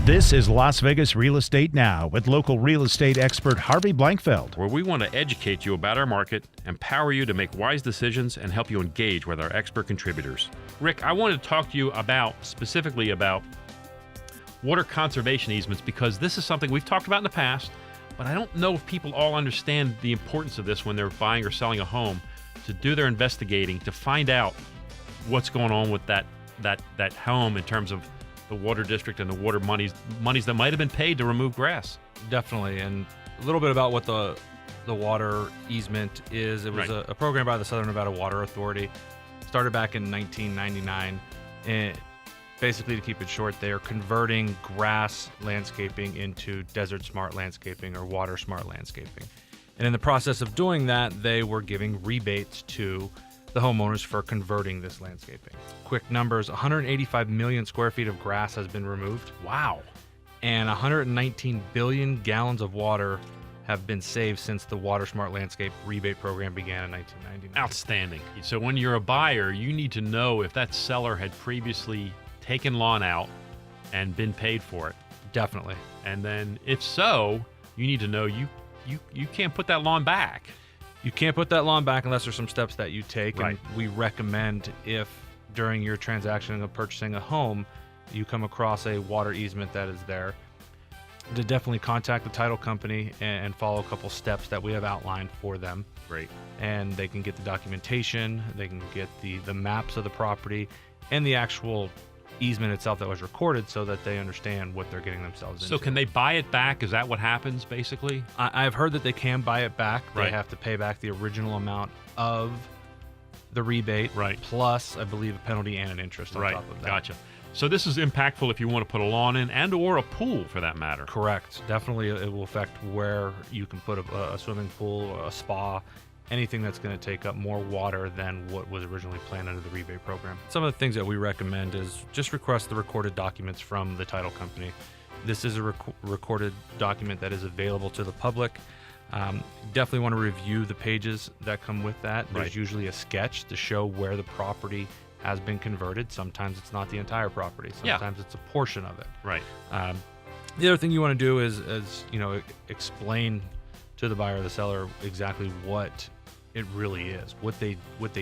This is Las Vegas Real Estate Now with local real estate expert Harvey Blankfeld. Where we want to educate you about our market, empower you to make wise decisions, and help you engage with our expert contributors. Rick, I wanted to talk to you specifically about water conservation easements, because this is something we've talked about in the past, but I don't know if people all understand the importance of this when they're buying or selling a home, to do their investigating, to find out what's going on with that home in terms of the water district and the water monies that might have been paid to remove grass. Definitely, and a little bit about what the water easement is. It was a program by the Southern Nevada Water Authority, started back in 1999, and basically, to keep it short, they are converting grass landscaping into desert smart landscaping or water smart landscaping. And in the process of doing that, they were giving rebates to the homeowners for converting this landscaping. Quick numbers: 185 million square feet of grass has been removed. Wow. And 119 billion gallons of water have been saved since the Water Smart Landscape rebate program began in 1999. Outstanding. So when you're a buyer, you need to know if that seller had previously taken lawn out and been paid for it. Definitely. And then if so, you need to know you can't put that lawn back. You can't put that lawn back unless there's some steps that you take. Right. And we recommend, if during your transaction of purchasing a home, you come across a water easement that is there, to definitely contact the title company and follow a couple steps that we have outlined for them. Great. And they can get the documentation, they can get the maps of the property, and the actual easement itself that was recorded, so that they understand what they're getting themselves into. So can they buy it back? Is that what happens, basically? I've heard that they can buy it back. Right. They have to pay back the original amount of the rebate, right, plus I believe a penalty and an interest on top of that. Gotcha. So this is impactful if you want to put a lawn in and or a pool, for that matter. Correct. Definitely, it will affect where you can put a swimming pool, a spa, anything that's going to take up more water than what was originally planned under the rebate program. Some of the things that we recommend is just request the recorded documents from the title company. This is a recorded document that is available to the public. Definitely want to review the pages that come with that. There's usually a sketch to show where the property has been converted. Sometimes it's not the entire property. Sometimes it's a portion of it. Right. The other thing you want to do is explain to the buyer or the seller exactly what it really is, what they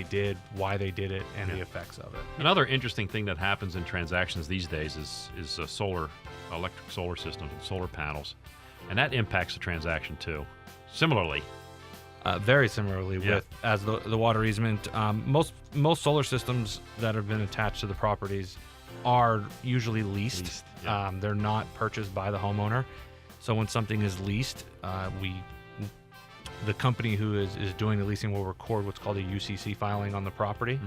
did, why they did it, and the effects of it. Another interesting thing that happens in transactions these days is electric solar systems and solar panels, and that impacts the transaction too. Similarly. Very similarly, with as the water easement, most solar systems that have been attached to the properties are usually leased. They're not purchased by the homeowner. So when something is leased, the company who is doing the leasing will record what's called a UCC filing on the property,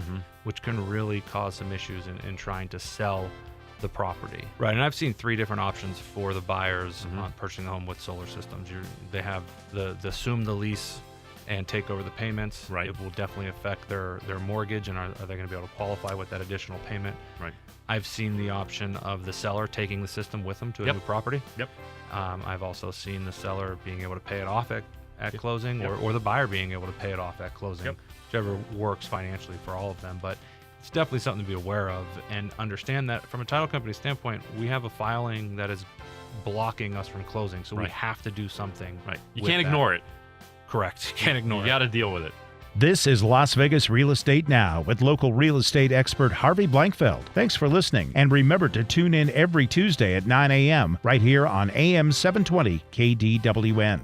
which can really cause some issues in trying to sell the property. Right, and I've seen three different options for the buyers on purchasing a home with solar systems. They have the assume the lease and take over the payments. Right. It will definitely affect their mortgage, and are they going to be able to qualify with that additional payment? Right. I've seen the option of the seller taking the system with them to a new property. Yep. I've also seen the seller being able to pay it off at closing, or the buyer being able to pay it off at closing, whichever works financially for all of them. But it's definitely something to be aware of, and understand that from a title company standpoint, we have a filing that is blocking us from closing, so we have to do something. Right. You can't ignore it. Correct. You can't ignore it. You got to deal with it. This is Las Vegas Real Estate Now with local real estate expert Harvey Blankfeld. Thanks for listening, and remember to tune in every Tuesday at 9 a.m. right here on AM 720 KDWN.